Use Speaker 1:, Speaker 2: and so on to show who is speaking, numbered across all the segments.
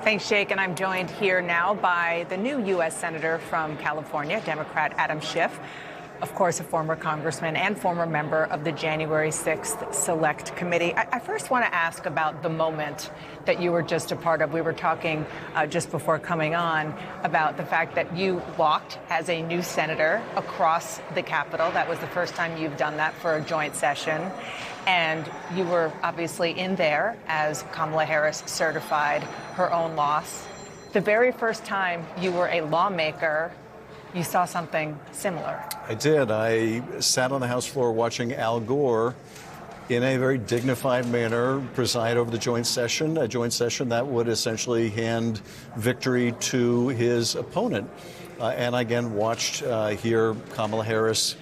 Speaker 1: Thanks, Jake. And I'm joined here now by the new U.S. Senator from California, Democrat Adam Schiff, of course, a former congressman and former member of the January 6th Select Committee. I first want to ask about the moment that you were just a part of. We were talking just before coming on about the fact that you walked as a new senator across the Capitol. That was the first time you've done that for a joint session. And you were obviously in there as Kamala Harris certified her own loss. The very first time you were a lawmaker, you saw something similar.
Speaker 2: I did. I sat on the House floor watching Al Gore in a very dignified manner preside over the joint session, a joint session that would essentially hand victory to his opponent. And I again watched here Kamala Harris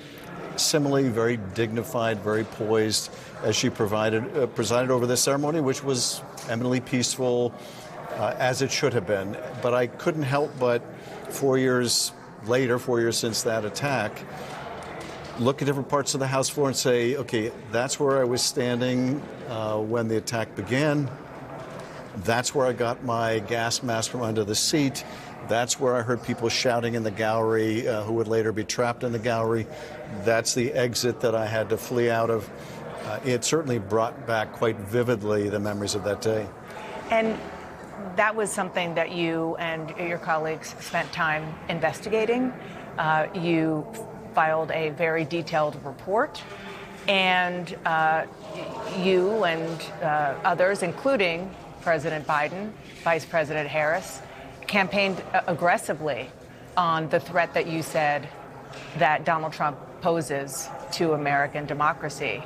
Speaker 2: similarly very dignified, very poised as she presided over this ceremony, which was eminently peaceful, as it should have been. But I couldn't help but 4 years later, 4 years since that attack, look at different parts of the House floor and say, okay, that's where I was standing when the attack began. That's where I got my gas mask from under the seat. That's where I heard people shouting in the gallery who would later be trapped in the gallery. That's the exit that I had to flee out of. It certainly brought back quite vividly the memories of that day.
Speaker 1: And that was something that you and your colleagues spent time investigating. You filed a very detailed report, and you and others, including President Biden, Vice President Harris, campaigned aggressively on the threat that you said that Donald Trump poses to American democracy.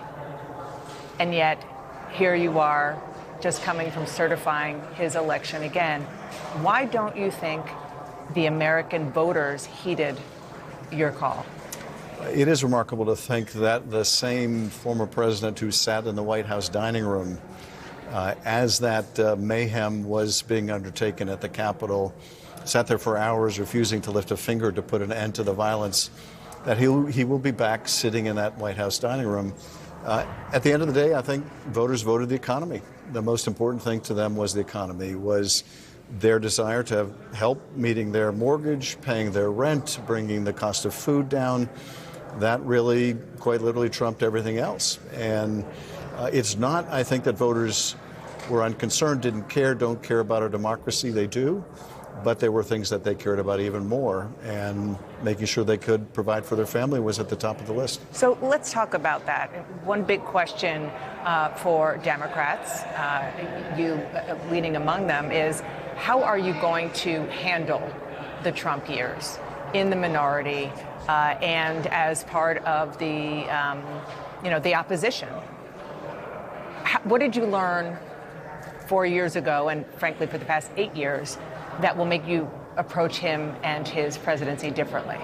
Speaker 1: And yet, here you are, just coming from certifying his election again. Why don't you think the American voters heeded your call?
Speaker 2: It is remarkable to think that the same former president who sat in the White House dining room as that mayhem was being undertaken at the Capitol, sat there for hours refusing to lift a finger to put an end to the violence, that he will be back sitting in that White House dining room. At the end of the day, I think voters voted the economy. The most important thing to them was the economy, was their desire to have help meeting their mortgage, paying their rent, bringing the cost of food down. That really, quite literally, trumped everything else. And it's not, I think, that voters were unconcerned, didn't care, don't care about our democracy. They do. But there were things that they cared about even more, and making sure they could provide for their family was at the top of the list.
Speaker 1: So let's talk about that. One big question for Democrats, you leading among them, is how are you going to handle the Trump years in the minority and as part of the, the opposition? What did you learn 4 years ago, and frankly for the past 8 years, that will make you approach him and his presidency differently?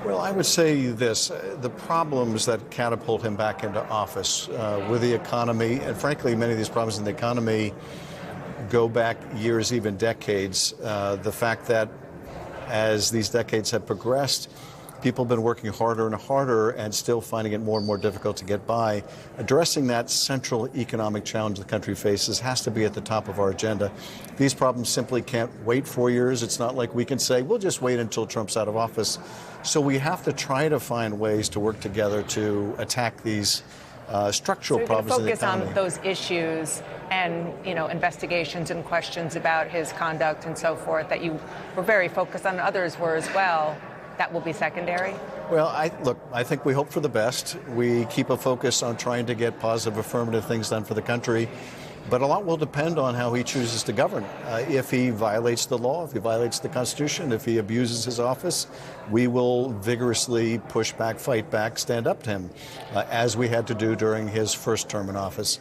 Speaker 2: Well, I would say this. The problems that catapult him back into office with the economy, and frankly, many of these problems in the economy go back years, even decades. The fact that as these decades have progressed, people have been working harder and harder and still finding it more and more difficult to get by. Addressing that central economic challenge the country faces has to be at the top of our agenda. These problems simply can't wait 4 years. It's not like we can say, we'll just wait until Trump's out of office. So we have to try to find ways to work together to attack these structural problems in the economy.
Speaker 1: Focus on those issues and, investigations and questions about his conduct and so forth that you were very focused on, others were as well. That will be secondary?
Speaker 2: Well, I think we hope for the best. We keep a focus on trying to get positive, affirmative things done for the country. But a lot will depend on how he chooses to govern. If he violates the law, if he violates the Constitution, if he abuses his office, we will vigorously push back, fight back, stand up to him, as we had to do during his first term in office.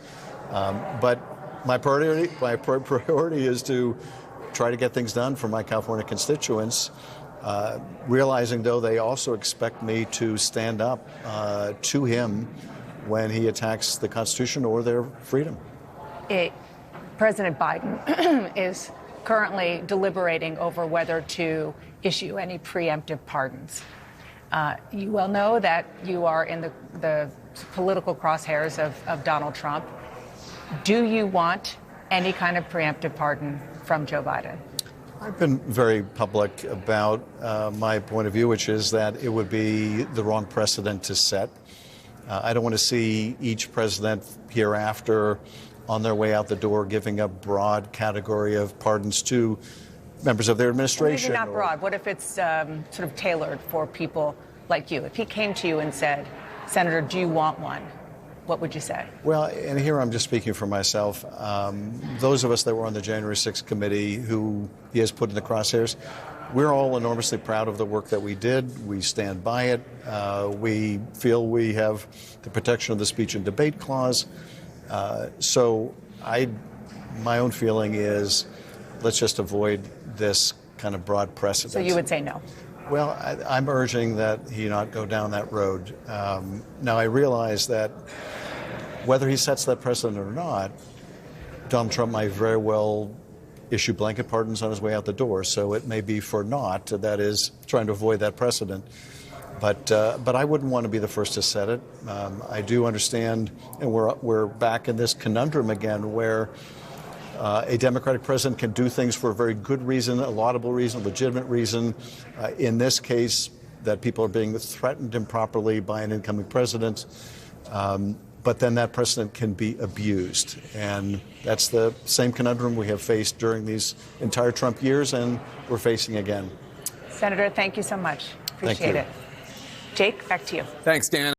Speaker 2: But my priority is to try to get things done for my California constituents. Realizing, though, they also expect me to stand up to him when he attacks the Constitution or their freedom.
Speaker 1: President Biden is currently deliberating over whether to issue any preemptive pardons. You well know that you are in the political crosshairs of Donald Trump. Do you want any kind of preemptive pardon from Joe Biden?
Speaker 2: I've been very public about my point of view, which is that it would be the wrong precedent to set. I don't want to see each president hereafter on their way out the door giving a broad category of pardons to members of their administration.
Speaker 1: Maybe not broad. What if it's sort of tailored for people like you? If he came to you and said, Senator, do you want one? What would you say?
Speaker 2: Well, and here I'm just speaking for myself. Those of us that were on the January 6th committee who he has put in the crosshairs, we're all enormously proud of the work that we did. We stand by it. We feel we have the protection of the speech and debate clause. So my own feeling is let's just avoid this kind of broad precedent.
Speaker 1: So you would say no?
Speaker 2: Well, I'm urging that he not go down that road. Now, I realize that whether he sets that precedent or not, Donald Trump might very well issue blanket pardons on his way out the door. So it may be for naught, that is, trying to avoid that precedent. But I wouldn't want to be the first to set it. I do understand, and we're back in this conundrum again where a Democratic president can do things for a very good reason, a laudable reason, a legitimate reason. In this case, that people are being threatened improperly by an incoming president. But then that precedent can be abused. And that's the same conundrum we have faced during these entire Trump years, and we're facing again.
Speaker 1: Senator, thank you so much. Appreciate it. Jake, back to you.
Speaker 3: Thanks, Dan.